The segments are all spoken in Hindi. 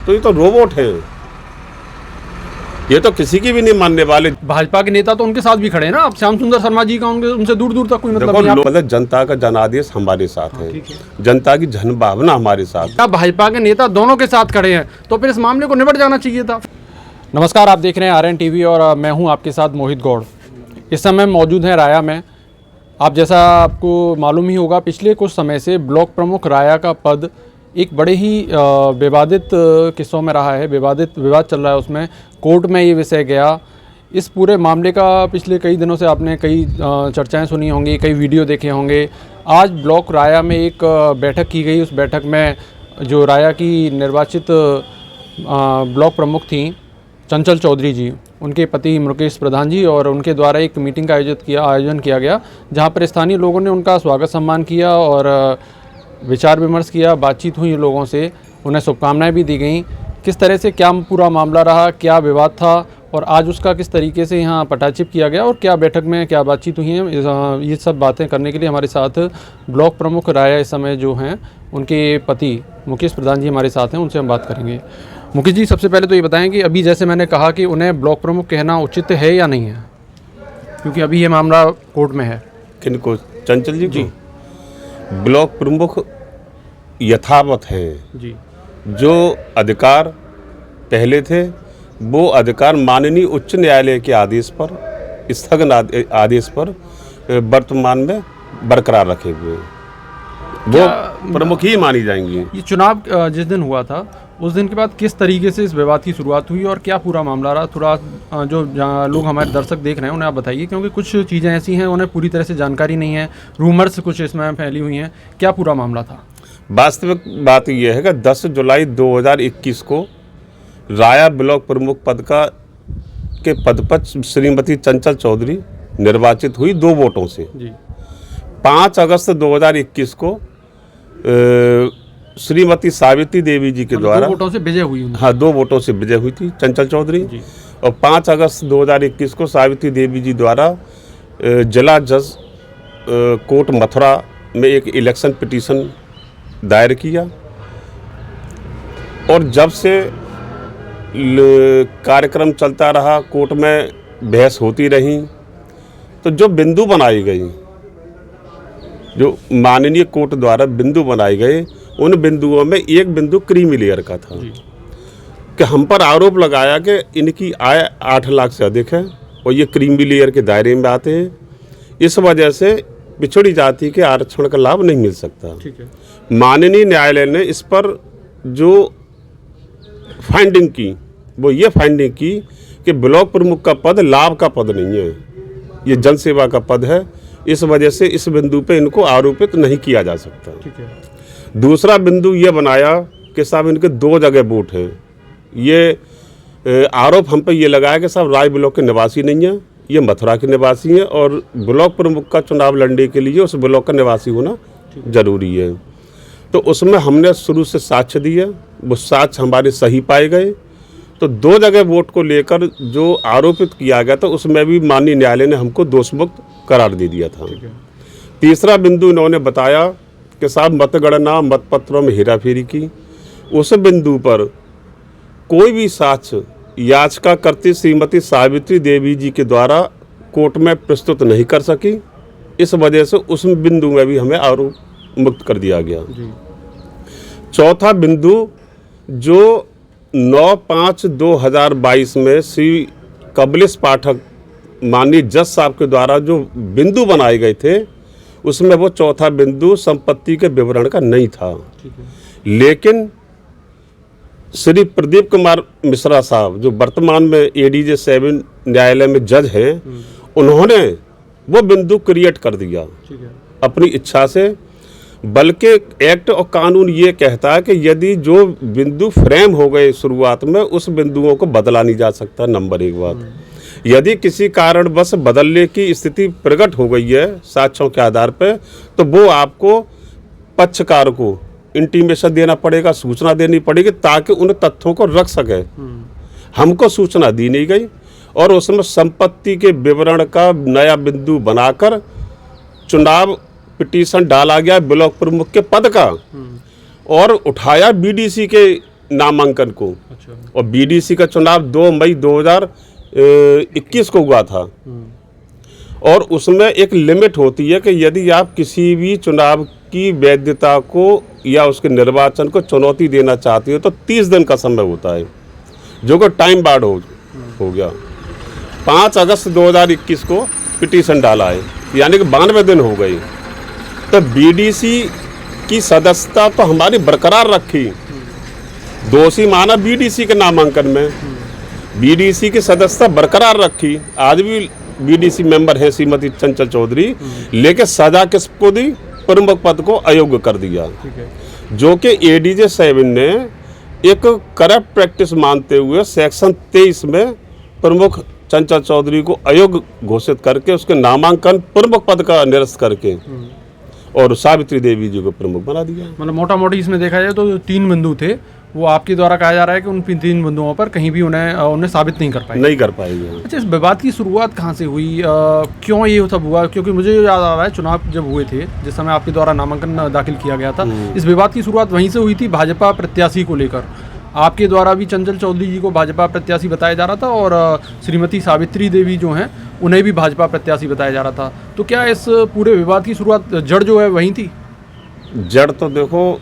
तो ये तो रोबोट है, ये तो किसी की भी नहीं मानने वाले। भाजपा के नेता तो उनके साथ भी खड़े हैं ना, अब श्याम सुंदर शर्मा जी का उनसे दूर दूर तक कोई मतलब देखो, नहीं। मतलब जनता का जनादेश हमारे साथ है, ठीक है। जनता की जनभावना हमारे साथ है। अब भाजपा के नेता दोनों के साथ खड़े हैं तो फिर इस मामले को निपट जाना चाहिए था। नमस्कार, आप देख रहे हैं RN TV और मैं हूं आपके साथ मोहित गौड़। इस समय मौजूद हैं राया में। आप जैसा आपको मालूम ही होगा, पिछले कुछ समय से ब्लॉक प्रमुख राया का पद एक बड़े ही विवादित किस्सों में रहा है। विवाद चल रहा है, उसमें कोर्ट में ये विषय गया। इस पूरे मामले का पिछले कई दिनों से आपने कई चर्चाएं सुनी होंगी, कई वीडियो देखे होंगे। आज ब्लॉक राया में एक बैठक की गई। उस बैठक में जो राया की निर्वाचित ब्लॉक प्रमुख थी चंचल चौधरी जी, उनके पति मुकेश प्रधान जी, और उनके द्वारा एक मीटिंग का आयोजन किया गया, जहां पर स्थानीय लोगों ने उनका स्वागत सम्मान किया और विचार विमर्श किया, बातचीत हुई लोगों से, उन्हें शुभकामनाएं भी दी गई। किस तरह से क्या पूरा मामला रहा, क्या विवाद था और आज उसका किस तरीके से यहाँ पटाक्षेप किया गया और क्या बैठक में क्या बातचीत हुई है, ये सब बातें करने के लिए हमारे साथ ब्लॉक प्रमुख राया इस समय जो हैं, उनके पति मुकेश प्रधान जी हमारे साथ हैं। उनसे हम बात करेंगे। मुकेश जी, सबसे पहले तो ये बताएं कि अभी जैसे मैंने कहा कि उन्हें ब्लॉक प्रमुख कहना उचित है या नहीं है, क्योंकि अभी ये मामला कोर्ट में है। किनको? चंचल जी को? ब्लॉक प्रमुख यथावत हैं जी। जो अधिकार पहले थे वो अधिकार माननीय उच्च न्यायालय के आदेश पर, स्थगन आदेश पर वर्तमान में बरकरार रखे हुए हैं, वो प्रमुख ही मानी जाएंगी। ये चुनाव जिस दिन हुआ था उस दिन के बाद किस तरीके से इस विवाद की शुरुआत हुई और क्या पूरा मामला रहा, थोड़ा जो लोग हमारे दर्शक देख रहे हैं उन्हें आप बताइए, क्योंकि कुछ चीज़ें ऐसी हैं उन्हें पूरी तरह से जानकारी नहीं है, रूमर्स कुछ इसमें फैली हुई हैं। क्या पूरा मामला था? वास्तविक बात यह है कि 10 जुलाई 2021 को राया ब्लॉक प्रमुख पद के पद पर श्रीमती चंचल चौधरी निर्वाचित हुई 2 वोटों से। जी। 5 अगस्त 2021 को श्रीमती सावित्री देवी जी के द्वारा 2 वोटों से विजय हुई। हाँ, 2 वोटों से विजय हुई थी चंचल चौधरी। और 5 अगस्त 2021 को सावित्री देवी जी द्वारा जिला जज कोर्ट मथुरा में एक इलेक्शन पिटीशन दायर किया। और जब से कार्यक्रम चलता रहा, कोर्ट में बहस होती रही, तो जो बिंदु बनाई गई, जो माननीय कोर्ट द्वारा बिंदु बनाए गए, उन बिंदुओं में एक बिंदु क्रीमी लेयर का था कि हम पर आरोप लगाया कि इनकी आय 8 लाख से अधिक है और ये क्रीमी लेयर के दायरे में आते हैं, इस वजह से पिछड़ी जाति के आरक्षण का लाभ नहीं मिल सकता। ठीक है। माननीय न्यायालय ने इस पर जो फाइंडिंग की, वो ये फाइंडिंग की कि ब्लॉक प्रमुख का पद लाभ का पद नहीं है, ये जनसेवा का पद है, इस वजह से इस बिंदु पे इनको आरोपित नहीं किया जा सकता। ठीक है। दूसरा बिंदु ये बनाया कि साहब इनके 2 जगह वोट हैं। ये आरोप हम पे ये लगाया कि साहब राय ब्लॉक के निवासी नहीं है, ये मथुरा के निवासी हैं और ब्लॉक प्रमुख का चुनाव लड़ने के लिए उस ब्लॉक का निवासी होना जरूरी है। तो उसमें हमने शुरू से साक्ष्य दिए, वो साक्ष्य हमारे सही पाए गए। तो 2 जगह वोट को लेकर जो आरोपित किया गया था उसमें भी माननीय न्यायालय ने हमको दोषमुक्त करार दे दिया था। तीसरा बिंदु इन्होंने बताया कि साहब मतगणना मतपत्रों में हेराफेरी की, उस बिंदु पर कोई भी साक्ष्य याचिका करती श्रीमती सावित्री देवी जी के द्वारा कोर्ट में प्रस्तुत नहीं कर सकी, इस वजह से उस बिंदु में भी हमें आरोप मुक्त कर दिया गया। चौथा बिंदु जो 9/5/2022 में श्री कबलेश पाठक माननीय जज साहब के द्वारा जो बिंदु बनाए गए थे, उसमें वो चौथा बिंदु संपत्ति के विवरण का नहीं था। लेकिन श्री प्रदीप कुमार मिश्रा साहब जो वर्तमान में ADJ 7 न्यायालय में जज हैं, उन्होंने वो बिंदु क्रिएट कर दिया अपनी इच्छा से। बल्कि एक्ट और कानून ये कहता है कि यदि जो बिंदु फ्रेम हो गए शुरुआत में, उस बिंदुओं को बदला नहीं जा सकता। नंबर 1 बात, यदि किसी कारणवश बदलने की स्थिति प्रकट हो गई है साक्ष्यों के आधार पर, तो वो आपको पक्षकार को इंटीमेशन देना पड़ेगा, सूचना देनी पड़ेगी, ताकि उन तथ्यों को रख सके। हमको सूचना दी नहीं गई और उसमें संपत्ति के विवरण का नया बिंदु बनाकर चुनाव पिटीशन डाला गया ब्लॉक प्रमुख के पद का और उठाया BDC के नामांकन को। अच्छा। और बीडीसी का चुनाव 2 मई 2021 को हुआ था। और उसमें एक लिमिट होती है कि यदि आप किसी भी चुनाव की वैधता को या उसके निर्वाचन को चुनौती देना चाहते हो तो 30 दिन का समय होता है, जो कि टाइम बार्ड हो गया। 5 अगस्त 2021 को पिटीशन डाला है, यानी कि 92 दिन हो गए। तो बीडीसी की सदस्यता तो हमारी बरकरार रखी, दोषी माना बीडीसी के नामांकन में, बीडीसी की सदस्यता बरकरार रखी। आज भी बीडीसी मेंबर है श्रीमती चंचल चौधरी, लेकिन सजा किसको दी? प्रमुख पद को अयोग्य कर दिया, जो कि एडीजे 7 ने एक करप्ट प्रैक्टिस मानते हुए सेक्शन 23 में प्रमुख चंचल चौधरी को अयोग्य घोषित करके उसके नामांकन प्रमुख पद का निरस्त करके और सावित्री देवी जी को प्रमुख बना दिया। मतलब मोटा मोटी इसमें देखा जाए तो 3 बिंदु थे, वो आपके द्वारा कहा जा रहा है कि उन 3 बिंदुओं पर कहीं भी उन्हें साबित नहीं कर पाएंगे। अच्छा, इस विवाद की शुरुआत कहाँ से हुई, क्यों ये सब हुआ? क्योंकि मुझे याद आ रहा है चुनाव जब हुए थे, जिस समय आपके द्वारा नामांकन दाखिल किया गया था, इस विवाद की शुरुआत वहीं से हुई थी, भाजपा प्रत्याशी को लेकर। आपके द्वारा भी चंचल चौधरी जी को भाजपा प्रत्याशी बताया जा रहा था और श्रीमती सावित्री देवी जो हैं उन्हें भी भाजपा प्रत्याशी बताया जा रहा था। तो क्या इस पूरे विवाद की शुरुआत जड़ जो है वहीं थी? जड़ तो देखो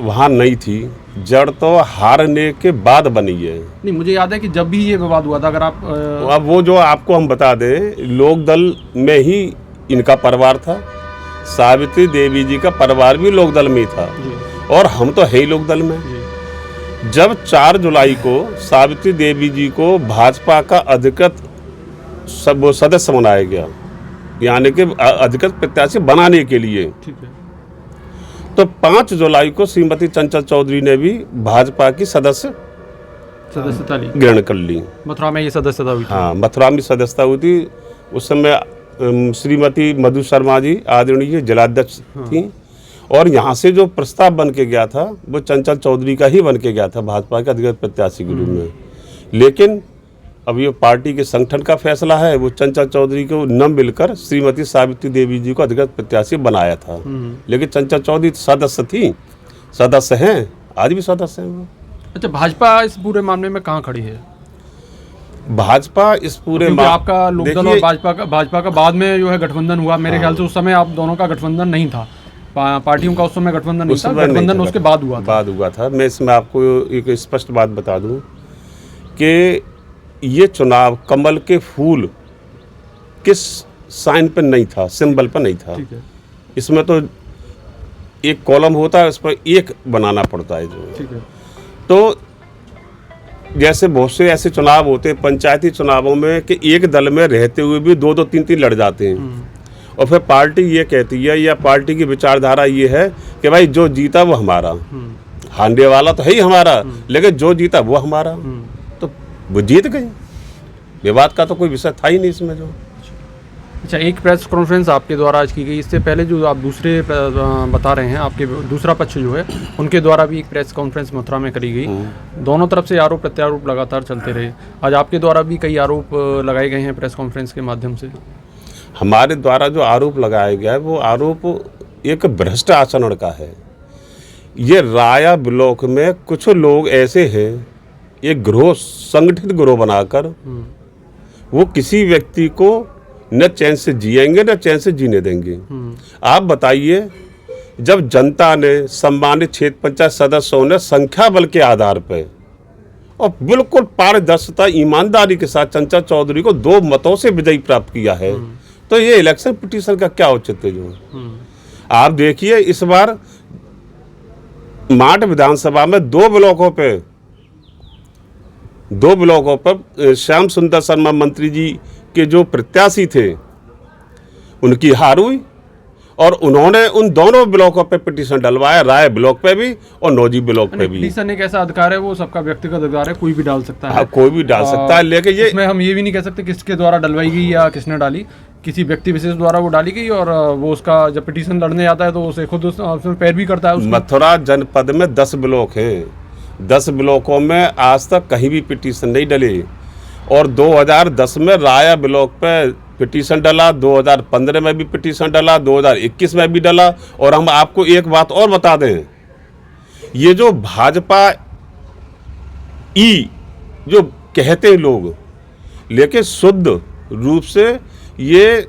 वहाँ नहीं थी, जड़ तो हारने के बाद बनी है। नहीं, मुझे याद है कि जब भी ये विवाद हुआ था, अगर आप अब वो जो आपको हम बता दें, लोक दल में ही इनका परिवार था, सावित्री देवी जी का परिवार भी लोक दल में ही था और हम तो है ही लोक दल में। जब 4 जुलाई को सावित्री देवी जी को भाजपा का अधिकृत सदस्य बनाया गया, यानी कि अधिकृत प्रत्याशी बनाने के लिए, ठीक है, तो 5 जुलाई को श्रीमती चंचल चौधरी ने भी भाजपा की सदस्यता ग्रहण कर ली। मथुरा में ये सदस्यता हुई थी। हाँ, मथुरा में सदस्यता हुई थी। उस समय श्रीमती मधु शर्मा जी आदरणीय जिलाध्यक्ष थी और यहाँ से जो प्रस्ताव बन के गया था वो चंचल चौधरी का ही बन के गया था भाजपा के अधिकृत प्रत्याशी के रूप में। लेकिन अब ये पार्टी के संगठन का फैसला है, वो चंचल चौधरी को न मिलकर श्रीमती सावित्री देवी जी को अधिकृत प्रत्याशी बनाया था। लेकिन चंचल चौधरी सदस्य हैं, आज भी सदस्य हैं वो। अच्छा, भाजपा इस पूरे मामले में कहाँ खड़ी है? भाजपा इस पूरे आपका लोकदल और भाजपा का बाद में जो है गठबंधन हुआ, मेरे ख्याल से उस समय आप दोनों का गठबंधन नहीं था, पार्टियों का उस समय गठबंधन नहीं था, गठबंधन उसके बाद हुआ था। मैं इसमें आपको एक स्पष्ट बात बता दूं कि ये चुनाव कमल के फूल किस साइन पर नहीं था, सिंबल पर नहीं था। इसमें तो एक कॉलम होता है, उस पर एक बनाना पड़ता है जो। ठीक है। तो जैसे बहुत से ऐसे चुनाव होते हैं पंचायती चुनावों में कि एक दल में रहते हुए भी 2-2, 3-3 लड़ जाते हैं और फिर पार्टी ये कहती है या पार्टी की विचारधारा ये है कि भाई जो जीता वो हमारा, हारने वाला तो है ही हमारा, लेकिन जो जीता वो हमारा। तो वो जीत गई, विवाद का तो कोई विषय था ही नहीं इसमें जो। अच्छा, एक प्रेस कॉन्फ्रेंस आपके द्वारा आज की गई, इससे पहले जो आप दूसरे बता रहे हैं, आपके दूसरा पक्ष जो है उनके द्वारा भी एक प्रेस कॉन्फ्रेंस मथुरा में करी गई। दोनों तरफ से आरोप प्रत्यारोप लगातार चलते रहे। आज आपके द्वारा भी कई आरोप लगाए गए हैं प्रेस कॉन्फ्रेंस के माध्यम से। हमारे द्वारा जो आरोप लगाया गया है वो आरोप एक भ्रष्ट आचरण का है। ये राया ब्लॉक में कुछ लोग ऐसे हैं, एक गिरोह, संगठित गिरोह बनाकर वो किसी व्यक्ति को न चैन से जिएंगे न चैन से जीने देंगे। आप बताइए, जब जनता ने, सम्मानित क्षेत्र पंचायत सदस्यों ने संख्या बल के आधार पर और बिल्कुल पारदर्शिता ईमानदारी के साथ चंचल चौधरी को 2 मतों से विजयी प्राप्त किया है, तो ये इलेक्शन पिटीशन का क्या औचित्य जो है। आप देखिए, इस बार माट विधानसभा में 2 ब्लॉकों पर श्याम सुंदर शर्मा मंत्री जी के जो प्रत्याशी थे उनकी हार हुई और उन्होंने उन दोनों ब्लॉकों पे पिटीशन डलवाया, राय ब्लॉक पे भी और नौजी ब्लॉक पे भी। पिटीशन एक ऐसा अधिकार है, वो सबका व्यक्तिगत अधिकार है, कोई भी डाल सकता है। हाँ, कोई भी डाल सकता है, लेकिन ये इसमें हम ये भी नहीं कह सकते किसके द्वारा डलवाई गई या किसने डाली, किसी व्यक्ति विशेष द्वारा वो डाली गई और वो उसका जब पिटीशन लड़ने आता है तो उसे खुद उसमें पैरवी करता है। मथुरा जनपद में 10 ब्लॉक हैं, 10 ब्लॉकों में आज तक कहीं भी पिटीशन नहीं डली और 2010 में राया ब्लॉक पे पिटीशन डला, 2015 में भी पिटीशन डला, 2021 में भी डला। और हम आपको एक बात और बता दें, ये जो भाजपा ई जो कहते हैं लोग, लेकिन शुद्ध रूप से ये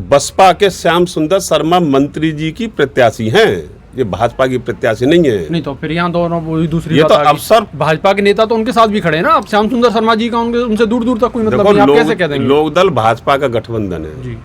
बसपा के श्याम सुंदर शर्मा मंत्री जी की प्रत्याशी हैं, ये भाजपा की प्रत्याशी नहीं है। नहीं तो फिर यहाँ दोनों वही दूसरी ये बात तो आ गई। अफसर भाजपा के नेता तो उनके साथ भी खड़े हैं ना, अब श्याम सुंदर शर्मा जी का उनसे दूर दूर तक कोई मतलब देखो, नहीं, आप कैसे कह देंगे? लोकदल भाजपा का गठबंधन है जी,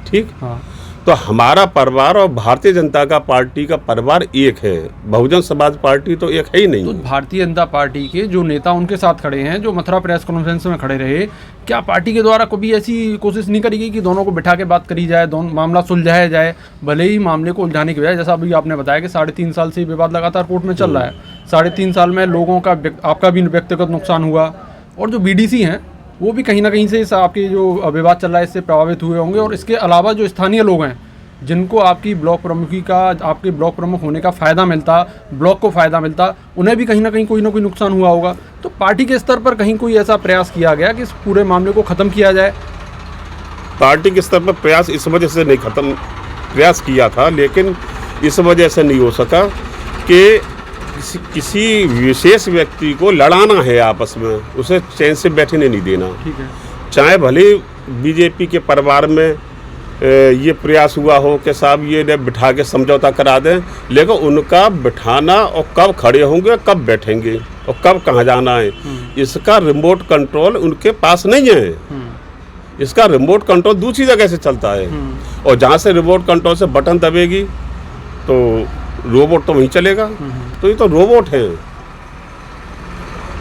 ठीक। हाँ, तो हमारा परिवार और भारतीय जनता का पार्टी का परिवार एक है, बहुजन समाज पार्टी तो एक है ही तो नहीं। भारतीय जनता पार्टी के जो नेता उनके साथ खड़े हैं, जो मथुरा प्रेस कॉन्फ्रेंस में खड़े रहे, क्या पार्टी के द्वारा कभी ऐसी कोशिश नहीं करी गई कि दोनों को बिठा के बात करी जाए, दोनों मामला सुलझाया जाए? भले ही मामले को उलझाने की बजाय, जैसा अभी आपने बताया कि 3.5 साल से विवाद लगातार कोर्ट में चल रहा है, 3.5 साल में लोगों का, आपका भी व्यक्तिगत नुकसान हुआ, और जो बीडीसी हैं वो भी कहीं ना कहीं से इस आपके जो विवाद चल रहा है इससे प्रभावित हुए होंगे, और इसके अलावा जो स्थानीय लोग हैं जिनको आपकी ब्लॉक प्रमुखी का, आपके ब्लॉक प्रमुख होने का फ़ायदा मिलता, ब्लॉक को फ़ायदा मिलता, उन्हें भी कहीं ना कोई नुकसान हुआ होगा। तो पार्टी के स्तर पर कहीं कोई ऐसा प्रयास किया गया कि इस पूरे मामले को ख़त्म किया जाए? पार्टी के स्तर पर प्रयास इस वजह से नहीं खत्म, प्रयास किया था लेकिन इस वजह से नहीं हो सका कि किसी विशेष व्यक्ति को लड़ाना है आपस में, उसे चैन से बैठने नहीं देना। ठीक है, चाहे भले बीजेपी के परिवार में ये प्रयास हुआ हो कि साहब ये ने बिठा के समझौता करा दें, लेकिन उनका बिठाना और कब खड़े होंगे, कब बैठेंगे और कब कहाँ जाना है, इसका रिमोट कंट्रोल उनके पास नहीं है। इसका रिमोट कंट्रोल दूसरी जगह से चलता है, और जहाँ से रिमोट कंट्रोल से बटन दबेगी तो रोबोट तो वहीं चलेगा। तो ये तो रोबोट हैं,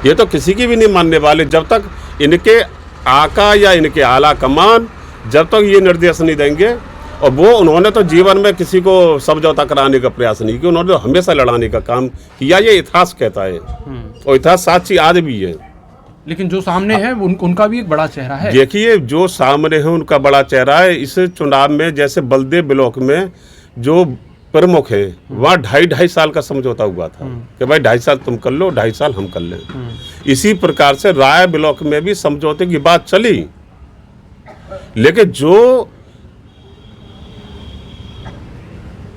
ये तो किसी की भी नहीं मानने वाले जब तक इनके आका या इनके आला कमान जब तक ये निर्देश नहीं देंगे। और वो उन्होंने तो जीवन में किसी को समझौता कराने का प्रयास नहीं किया, उन्होंने तो हमेशा लड़ाने का काम किया, ये इतिहास कहता है और इतिहास साक्षी आज भी है। लेकिन जो सामने है उनका भी एक बड़ा चेहरा है। देखिए, जो सामने है उनका बड़ा चेहरा है। इस चुनाव में जैसे बलदेव ब्लॉक में जो प्रमुख है वहाँ 2.5 साल का समझौता हुआ था कि भाई 2.5 साल तुम कर लो, 2.5 साल हम कर लें। इसी प्रकार से राय ब्लॉक में भी समझौते की बात चली, लेकिन जो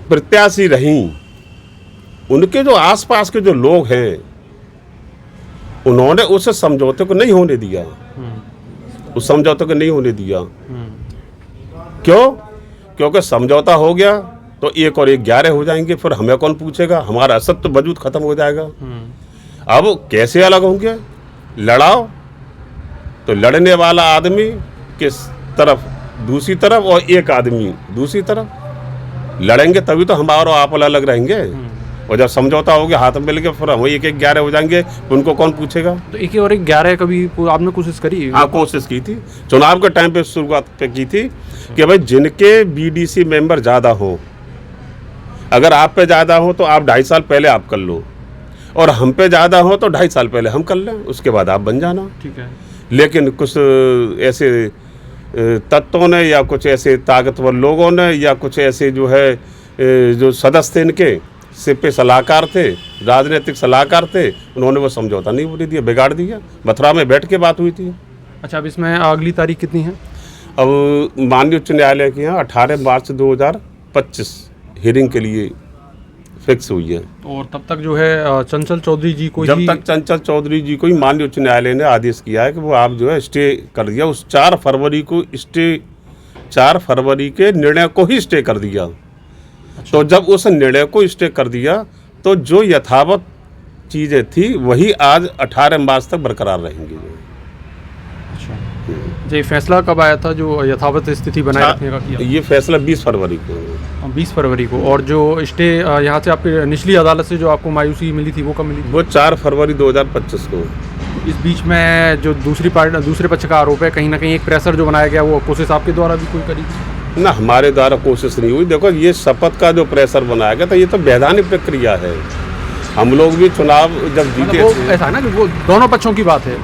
प्रत्याशी रहीं उनके जो आसपास के जो लोग हैं उन्होंने उस समझौते को नहीं होने दिया, उस समझौते को नहीं होने दिया। क्यों? क्योंकि समझौता हो गया तो 1 और 1 11 हो जाएंगे, फिर हमें कौन पूछेगा, हमारा असत्य वजूद खत्म हो जाएगा। अब कैसे अलग होंगे? लड़ाओ तो लड़ने वाला आदमी किस तरफ, दूसरी तरफ, और एक आदमी दूसरी तरफ लड़ेंगे, तभी तो हम और आप अलग रहेंगे। और जब समझौता हो गया हाथ में मिल के फिर हम 1 1 11 हो जाएंगे, उनको कौन पूछेगा? तो 1 और 1 11 कभी आपने कोशिश करी? हाँ, कोशिश की थी, चुनाव के टाइम पे शुरुआत पे की थी कि भाई जिनके बीडीसी मेंबर ज़्यादा हो, अगर आप पे ज़्यादा हो तो आप 2.5 साल पहले आप कर लो, और हम पे ज़्यादा हो तो 2.5 साल पहले हम कर लें, उसके बाद आप बन जाना। ठीक है। लेकिन कुछ ऐसे तत्वों ने या कुछ ऐसे ताकतवर लोगों ने या कुछ ऐसे जो है जो सदस्य थे इनके सिपे सलाहकार थे, राजनीतिक सलाहकार थे, उन्होंने वो समझौता नहीं होने दिया, बिगाड़ दिया। मथुरा में बैठ के बात हुई थी। अच्छा, अब इसमें अगली तारीख कितनी है? अब माननीय उच्च न्यायालय के यहाँ 18 मार्च 2025 हियरिंग के लिए फिक्स हुई है। और तब तक जो है चंचल चौधरी जी को जब तक चंचल चौधरी जी को ही माननीय उच्च न्यायालय ने आदेश किया है कि वो आप जो है स्टे कर दिया, उस 4 फरवरी को स्टे, 4 फरवरी के निर्णय को ही स्टे कर दिया। अच्छा। तो जब उस निर्णय को स्टे कर दिया तो जो यथावत चीज़ें थी वही आज 18 मार्च तक बरकरार रहेंगी। अच्छा, ये फैसला कब आया था जो यथावत स्थिति बनाए रखने का किया? ये फैसला 20 फरवरी को। 20 फरवरी को। और जो स्टे यहाँ से आपके निचली अदालत से जो आपको मायूसी मिली थी वो कब मिली? वो 4 फरवरी 2025 को। इस बीच में जो दूसरे पक्ष का आरोप है, कहीं ना कहीं एक प्रेशर जो बनाया गया, वो कोशिश आपके द्वारा भी कोई करी? ना, हमारे द्वारा कोशिश नहीं हुई। देखो, ये शपथ का जो प्रेशर बनाया गया था ये तो वैधानिक प्रक्रिया है। हम लोग भी चुनाव जब जीते वो ऐसा है ना कि वो दोनों पक्षों की बात है।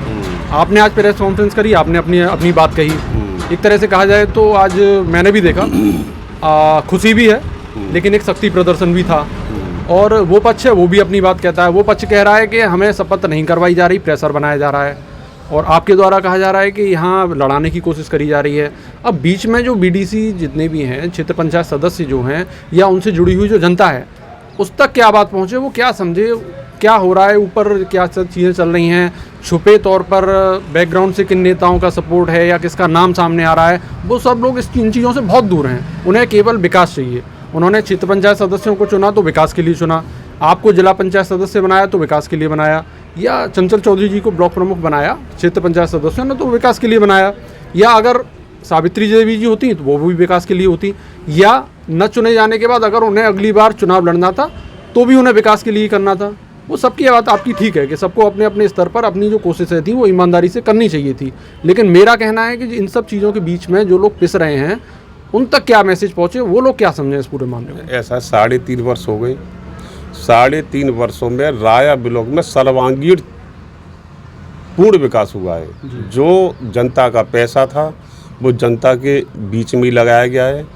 आपने आज प्रेस कॉन्फ्रेंस करी, आपने अपनी बात कही। एक तरह से कहा जाए तो आज मैंने भी देखा, खुशी भी है लेकिन एक शक्ति प्रदर्शन भी था। और वो पक्ष है वो भी अपनी बात कहता है। वो पक्ष कह रहा है कि हमें शपथ नहीं करवाई जा रही, प्रेशर बनाया जा रहा है, और आपके द्वारा कहा जा रहा है कि यहाँ लड़ाने की कोशिश करी जा रही है। अब बीच में जो बीडीसी जितने भी हैं, क्षेत्र पंचायत सदस्य जो हैं, या उनसे जुड़ी हुई जो जनता है, उस तक क्या बात पहुँचे, वो क्या समझे, क्या हो रहा है, ऊपर क्या चीज़ें चल रही हैं, छुपे तौर पर बैकग्राउंड से किन नेताओं का सपोर्ट है या किसका नाम सामने आ रहा है, वो सब लोग इन चीज़ों से बहुत दूर हैं। उन्हें केवल विकास चाहिए। उन्होंने क्षेत्र पंचायत सदस्यों को चुना तो विकास के लिए चुना, आपको जिला पंचायत सदस्य बनाया तो विकास के लिए बनाया, या चंचल चौधरी जी को ब्लॉक प्रमुख बनाया क्षेत्र पंचायत सदस्यों ने तो विकास के लिए बनाया, या अगर सावित्री देवी जी होती तो वो भी विकास के लिए होती, या न चुने जाने के बाद अगर उन्हें अगली बार चुनाव लड़ना था तो भी उन्हें विकास के लिए करना था। वो सबकी बात आपकी ठीक है कि सबको अपने अपने स्तर पर अपनी जो कोशिशें थी वो ईमानदारी से करनी चाहिए थी, लेकिन मेरा कहना है कि इन सब चीज़ों के बीच में जो लोग पिस रहे हैं उन तक क्या मैसेज पहुँचे, वो लोग क्या समझें इस पूरे मामले में। ऐसा 3.5 वर्ष हो गए। 3.5 वर्षों में राया ब्लॉक में सर्वांगीण पूर्ण विकास हुआ है। जो जनता का पैसा था वो जनता के बीच में ही लगाया गया है।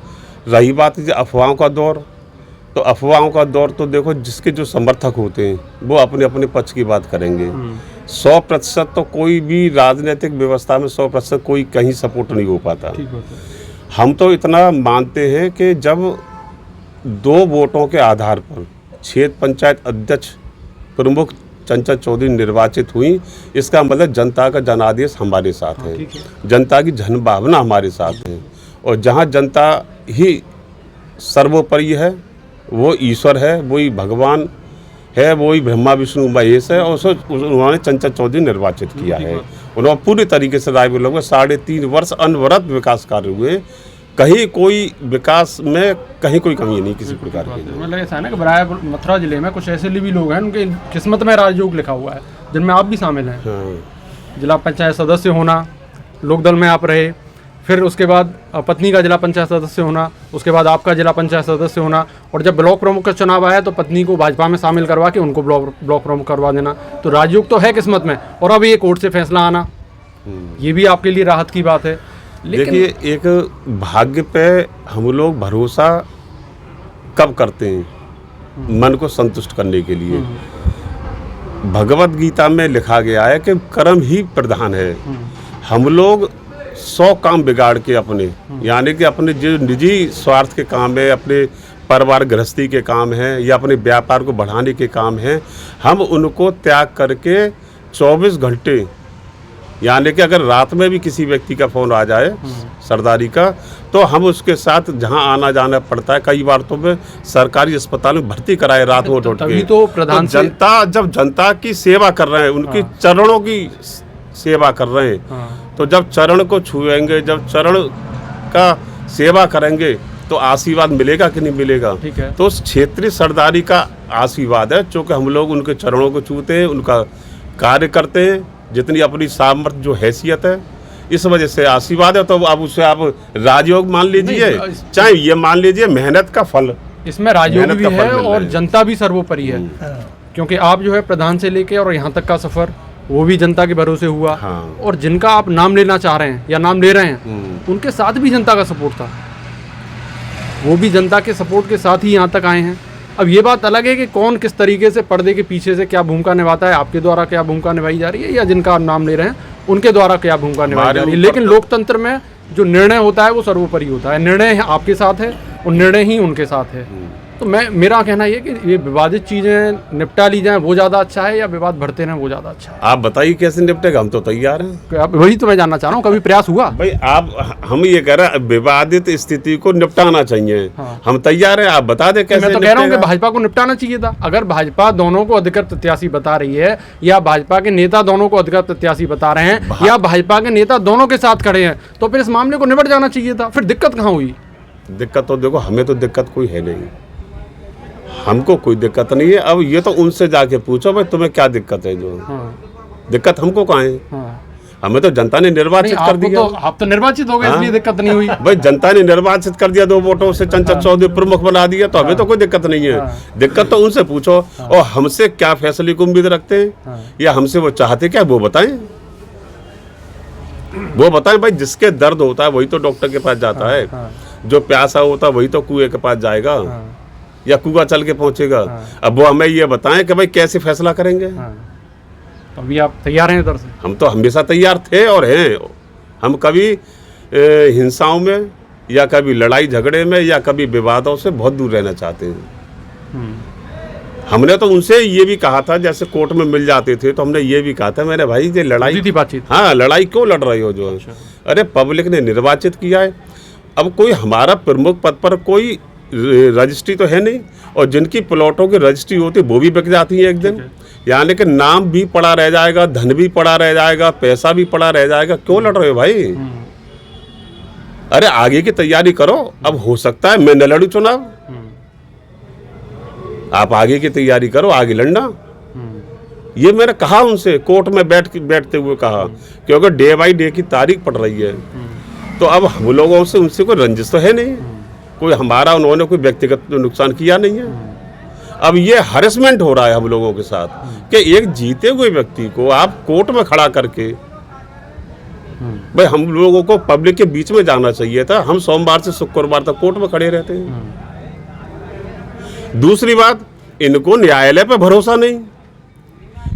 रही बात अफवाहों का दौर, तो अफवाहों का दौर तो देखो, जिसके जो समर्थक होते हैं वो अपने अपने पक्ष की बात करेंगे। 100% तो कोई भी राजनीतिक व्यवस्था में 100% कोई कहीं सपोर्ट नहीं हो पाता। हम तो इतना मानते हैं कि जब 2 वोटों के आधार पर क्षेत्र पंचायत अध्यक्ष प्रमुख चंचल चौधरी निर्वाचित हुई, इसका मतलब जनता का जनादेश हमारे साथ है, जनता की जनभावना हमारे साथ है। और जहाँ जनता ही सर्वोपरि है, वो ईश्वर है, वही भगवान है, वही ब्रह्मा विष्णु महेश है, और उन्होंने चंचल चौधरी निर्वाचित किया है। उन्होंने पूरी तरीके से राय ब्लॉक में 3.5 वर्ष अनवरत विकास कार्य हुए। कहीं कोई विकास में कहीं कोई कमी नहीं किसी प्रकार की। मतलब ऐसा है ना कि बराया मथुरा जिले में कुछ ऐसे भी लोग हैं उनके किस्मत में राजयोग लिखा हुआ है, जिनमें आप भी शामिल हैं। जिला पंचायत सदस्य होना, लोकदल में आप रहे, फिर उसके बाद पत्नी का जिला पंचायत सदस्य होना, उसके बाद आपका जिला पंचायत सदस्य होना, और जब ब्लॉक प्रमुख का चुनाव आया तो पत्नी को भाजपा में शामिल करवा के उनको ब्लॉक प्रमुख करवा देना। तो राजयोग तो है किस्मत में, और अब ये कोर्ट से फैसला आना, ये भी आपके लिए राहत की बात है। देखिए, एक भाग्य पे हम लोग भरोसा कब करते हैं? मन को संतुष्ट करने के लिए। भगवत गीता में लिखा गया है कि कर्म ही प्रधान है। हम लोग 100 काम बिगाड़ के अपने, यानी कि अपने जो निजी स्वार्थ के काम है, अपने परिवार गृहस्थी के काम है, या अपने व्यापार को बढ़ाने के काम है, हम उनको त्याग करके 24 घंटे, यानी कि अगर रात में भी किसी व्यक्ति का फ़ोन आ जाए सरदारी का, तो हम उसके साथ जहां आना जाना पड़ता है। कई बार तो मैं सरकारी अस्पताल में भर्ती कराए रात में उठ के। तो प्रधान जनता जब जनता की सेवा कर रहे हैं, उनकी चरणों की सेवा कर रहे हैं, तो जब चरण को छुएंगे, जब चरण का सेवा करेंगे तो आशीर्वाद मिलेगा कि नहीं मिलेगा? तो उस क्षेत्रीय सरदारी का आशीर्वाद है, चूँकि हम लोग उनके चरणों को छूते हैं, उनका कार्य करते हैं जितनी अपनी सामर्थ्य जो हैसियत है, इस वजह से आशीर्वाद है। तो अब उसे आप राजयोग मान लीजिए, चाहे ये मान लीजिए मेहनत का फल, इसमें राजयोग भी है और जनता भी सर्वोपरि है। क्योंकि आप जो है प्रधान से लेके और यहाँ तक का सफर वो भी जनता के भरोसे हुआ। और जिनका आप नाम लेना चाह रहे हैं या नाम ले रहे हैं, उनके साथ भी जनता का सपोर्ट था, वो भी जनता के सपोर्ट के साथ ही यहाँ तक आए हैं। अब ये बात अलग है कि कौन किस तरीके से पर्दे के पीछे से क्या भूमिका निभाता है, आपके द्वारा क्या भूमिका निभाई जा रही है, या जिनका आप नाम ले रहे हैं उनके द्वारा क्या भूमिका निभाई जा रही है। लेकिन लोकतंत्र में जो निर्णय होता है वो सर्वोपरि होता है। निर्णय आपके साथ है और निर्णय ही उनके साथ है। तो मेरा कहना ये कि ये विवादित चीज़ें निपटा ली जाएं वो ज़्यादा अच्छा है, या विवाद बढ़ते रहें वो ज़्यादा अच्छा है? आप बताइए कैसे निपटेगा? हम तो तैयार हैं। वही तो मैं जानना चाह रहा हूँ, कभी प्रयास हुआ? भाई हम ये कह रहे हैं विवादित स्थिति को निपटाना चाहिए। हम तैयार हैं, आप बता दें कैसे। मैं तो कह रहा हूँ कि भाजपा को निपटाना चाहिए था। अगर भाजपा दोनों को अधिकृत प्रत्याशी बता रही है, या भाजपा के नेता दोनों को अधिकृत प्रत्याशी बता रहे हैं, या भाजपा के नेता दोनों के साथ खड़े हैं, तो फिर इस मामले को निपट जाना चाहिए था। फिर दिक्कत कहाँ हुई? दिक्कत तो देखो, हमें तो दिक्कत कोई है नहीं, हमको कोई दिक्कत नहीं है। अब ये तो उनसे जाके पूछो भाई तुम्हें क्या दिक्कत है? जो दिक्कत हमको कहाँ है? हमें तो जनता ने निर्वाचित कर दिया। तो आप तो निर्वाचित हो गए, इसलिए दिक्कत नहीं हुई। भाई जनता ने निर्वाचित कर दिया, 2 वोटों से चंचल चौधरी प्रमुख बना दिया, तो हमें तो कोई दिक्कत नहीं है। दिक्कत तो उनसे पूछो, और हमसे क्या फैसले की उम्मीद रखते हैं, या हमसे वो चाहते क्या, वो बताएं। वो बताएं भाई, जिसके दर्द होता है वही तो डॉक्टर के पास जाता है, जो प्यासा होता है वही तो कुएं के पास जाएगा, या कुआं चल के पहुंचेगा। अब वो हमें ये बताएं कि भाई कैसे फैसला करेंगे। तो अभी आप तैयार हैं इधर से? हम तो हमेशा तैयार थे और हैं। हम कभी हिंसाओं में, या कभी लड़ाई झगड़े में, या कभी विवादों से बहुत दूर रहना चाहते हैं। हमने तो उनसे ये भी कहा था, जैसे कोर्ट में मिल जाते थे तो हमने ये भी कहा था, मेरे भाई ये लड़ाई थी बातचीत। हाँ, लड़ाई क्यों लड़ रही हो जो? अरे पब्लिक ने निर्वाचित किया है, अब कोई हमारा प्रमुख पद पर कोई रजिस्ट्री तो है नहीं, और जिनकी प्लॉटों की रजिस्ट्री होती है वो भी बिक जाती है एक दिन, यानी कि नाम भी पड़ा रह जाएगा, धन भी पड़ा रह जाएगा, पैसा भी पड़ा रह जाएगा। क्यों लड़ रहे हो भाई? अरे आगे की तैयारी करो। अब हो सकता है मैं न लड़ूं चुनाव, आप आगे की तैयारी करो, आगे लड़ना। ये मैंने कहा उनसे, कोर्ट में बैठते हुए कहा, क्योंकि डे बाई डे की तारीख पड़ रही है। तो अब हम लोगों से उनसे कोई रंजिश तो है नहीं, कोई हमारा उन्होंने कोई व्यक्तिगत नुकसान किया नहीं है। अब ये हरेसमेंट हो रहा है हम लोगों के साथ कि एक जीते हुए व्यक्ति को आप कोर्ट में खड़ा करके, भाई हम लोगों को पब्लिक के बीच में जाना चाहिए था, हम सोमवार से शुक्रवार तक कोर्ट में खड़े रहते हैं। दूसरी बात, इनको न्यायालय पर भरोसा नहीं,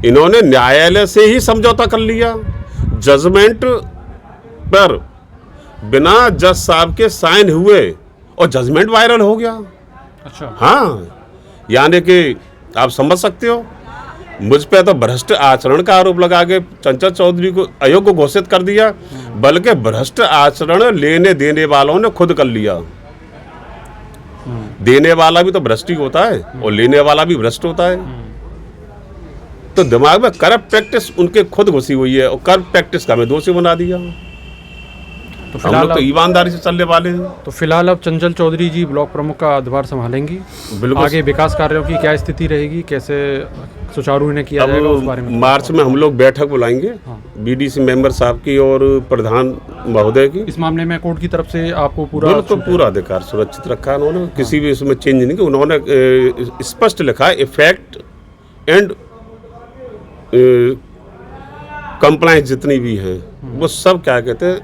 इन्होंने न्यायालय से ही समझौता कर लिया, जजमेंट पर बिना जज साहब के साइन हुए और जजमेंट वायरल हो गया। अच्छा। हाँ, यानी कि आप समझ सकते हो, मुझ पे तो भ्रष्ट आचरण का आरोप लगा के चंचल चौधरी को अयोग्य घोषित कर दिया, बल्कि भ्रष्ट आचरण लेने देने वालों ने खुद कर लिया। देने वाला भी तो भ्रष्ट ही होता है और लेने वाला भी भ्रष्ट होता है। तो दिमाग में करप्ट प्रैक्टिस उनके खुद घुसी हुई है, और करप्ट प्रैक्टिस का हमें दोषी बना दिया। तो हम लोग तो ईमानदारी से चलने वाले हैं। तो फिलहाल अब चंचल चौधरी जी ब्लॉक प्रमुख का अधिभार संभालेंगी। बिल्कुल। आगे विकास कार्यों की क्या स्थिति रहेगी, कैसे सुचारू इन्हें किया जाएगा, उस बारे में मार्च में हम लोग बैठक बुलाएंगे, बीडीसी मेंबर साहब की और प्रधान महोदय की। इस मामले में कोर्ट की तरफ से आपको पूरा बिल्कुल पूरा अधिकार सुरक्षित रखा है उन्होंने, किसी भी इसमें चेंज नहीं किया। उन्होंने स्पष्ट लिखा है इफेक्ट एंड कंप्लायंस जितनी भी है वो सब क्या कहते हैं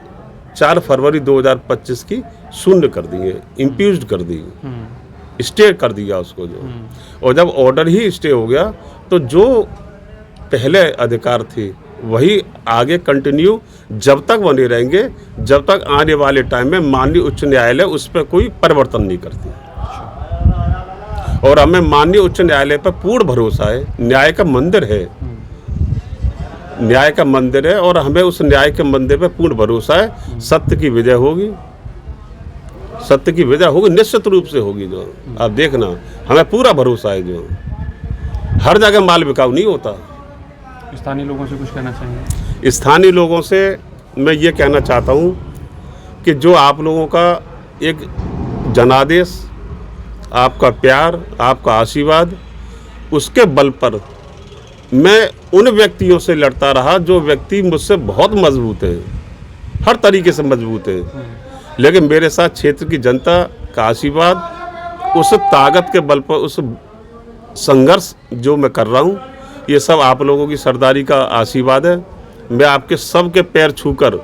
4 फरवरी 2025 की शून्य कर दी है, इम्प्यूज्ड कर दी, स्टे कर दिया उसको जो। और जब ऑर्डर ही स्टे हो गया तो जो पहले अधिकार थे वही आगे कंटिन्यू जब तक बने रहेंगे, जब तक आने वाले टाइम में माननीय उच्च न्यायालय उस पर कोई परिवर्तन नहीं करती। और हमें माननीय उच्च न्यायालय पर पूर्ण भरोसा है, न्याय का मंदिर है, न्याय का मंदिर है, और हमें उस न्याय के मंदिर पे पूर्ण भरोसा है। सत्य की विजय होगी, सत्य की विजय होगी, निश्चित रूप से होगी। जो आप देखना, हमें पूरा भरोसा है। जो हर जगह माल बिकाऊ नहीं होता। स्थानीय लोगों से कुछ कहना चाहिए? स्थानीय लोगों से मैं ये कहना चाहता हूँ कि जो आप लोगों का एक जनादेश, आपका प्यार, आपका आशीर्वाद, उसके बल पर मैं उन व्यक्तियों से लड़ता रहा जो व्यक्ति मुझसे बहुत मजबूत है, हर तरीके से मजबूत है, लेकिन मेरे साथ क्षेत्र की जनता का आशीर्वाद, उस ताकत के बल पर, उस संघर्ष जो मैं कर रहा हूँ, ये सब आप लोगों की सरदारी का आशीर्वाद है। मैं आपके सबके पैर छूकर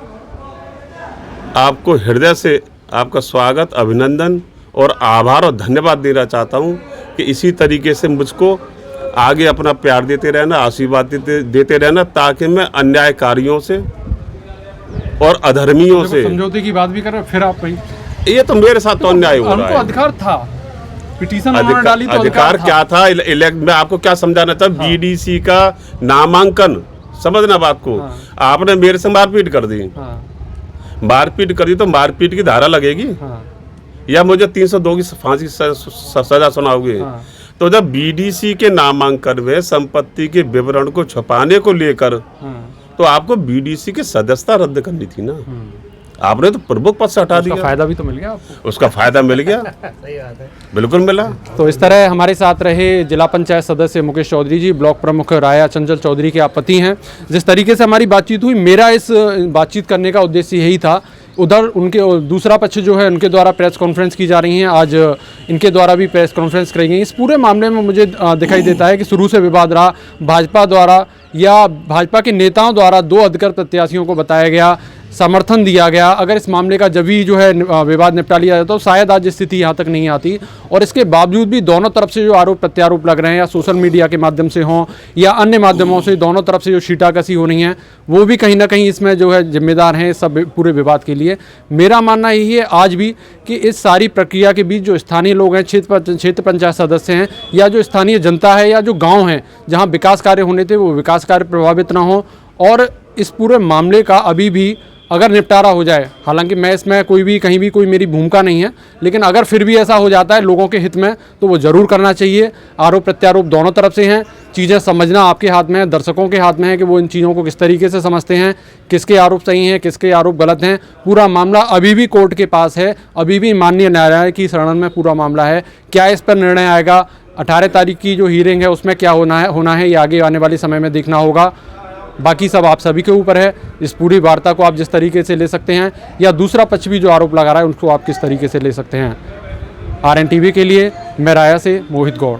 आपको हृदय से आपका स्वागत, अभिनंदन और आभार और धन्यवाद देना चाहता हूँ कि इसी तरीके से मुझको आगे अपना प्यार देते रहना, आशीर्वाद देते रहना, ताकि मैं अन्यायकारियों से और अधर्मियों से। समझौते की बात भी कर रहे, फिर आप भाई ये तो मेरे साथ तो अन्याय हो रहा है। उनको अधिकार था, पिटीशन उन्होंने डाली तो अधिकार क्या था? मैं आपको क्या समझाना था? बीडीसी का नामांकन, समझना बात को। आपने मेरे से मारपीट कर दी, मारपीट कर दी तो मारपीट की धारा लगेगी, या मुझे 302 की फांसी सजा सुनाओगे? तो जब बीडीसी के नामांकन में संपत्ति के विवरण को छुपाने को लेकर तो आपको बीडीसी की सदस्यता रद्द करनी थी ना। आपने तो प्रमुख पद से हटा दिया। फायदा भी तो मिल गया आपको। उसका फायदा मिल गया। सही बात है, बिल्कुल मिला। तो इस तरह हमारे साथ रहे जिला पंचायत सदस्य मुकेश चौधरी जी, ब्लॉक प्रमुख राया चंचल चौधरी के आप पति हैं। जिस तरीके से हमारी बातचीत हुई, मेरा इस बातचीत करने का उद्देश्य यही था। उधर उनके दूसरा पक्ष जो है, उनके द्वारा प्रेस कॉन्फ्रेंस की जा रही हैं, आज इनके द्वारा भी प्रेस कॉन्फ्रेंस कराई गई। इस पूरे मामले में मुझे दिखाई देता है कि शुरू से विवाद रहा। भाजपा द्वारा या भाजपा के नेताओं द्वारा 2 अधिकृत प्रत्याशियों को बताया गया समर्थन दिया गया, अगर इस मामले का जब भी जो है विवाद निपटा लिया जाता तो शायद आज स्थिति यहाँ तक नहीं आती। और इसके बावजूद भी दोनों तरफ से जो आरोप प्रत्यारोप लग रहे हैं, या सोशल मीडिया के माध्यम से हों या अन्य माध्यमों से, दोनों तरफ से जो छींटाकशी हो रही है वो भी कहीं ना कहीं इसमें जो है जिम्मेदार हैं इस सब पूरे विवाद के लिए। मेरा मानना यही है आज भी कि इस सारी प्रक्रिया के बीच जो स्थानीय लोग हैं, क्षेत्र पंचायत सदस्य हैं, या जो स्थानीय जनता है, या जो गाँव हैं जहाँ विकास कार्य होने थे वो विकास कार्य प्रभावित ना हो, और इस पूरे मामले का अभी भी अगर निपटारा हो जाए, हालांकि मैं इसमें कहीं भी कोई मेरी भूमिका नहीं है, लेकिन अगर फिर भी ऐसा हो जाता है लोगों के हित में तो वो ज़रूर करना चाहिए। आरोप प्रत्यारोप दोनों तरफ से हैं, चीज़ें समझना आपके हाथ में है, दर्शकों के हाथ में है कि वो इन चीज़ों को किस तरीके से समझते हैं, किसके आरोप सही हैं, किसके आरोप गलत हैं। पूरा मामला अभी भी कोर्ट के पास है, अभी भी माननीय न्यायालय की शरण में पूरा मामला है। क्या इस पर निर्णय आएगा, 18 तारीख की जो हियरिंग है उसमें क्या होना है ये आगे आने वाले समय में देखना होगा। बाकी सब आप सभी के ऊपर है। इस पूरी वार्ता को आप जिस तरीके से ले सकते हैं, या दूसरा पक्ष भी जो आरोप लगा रहा है उसको आप किस तरीके से ले सकते हैं। RNTV के लिए मैं राया से मोहित गौड़।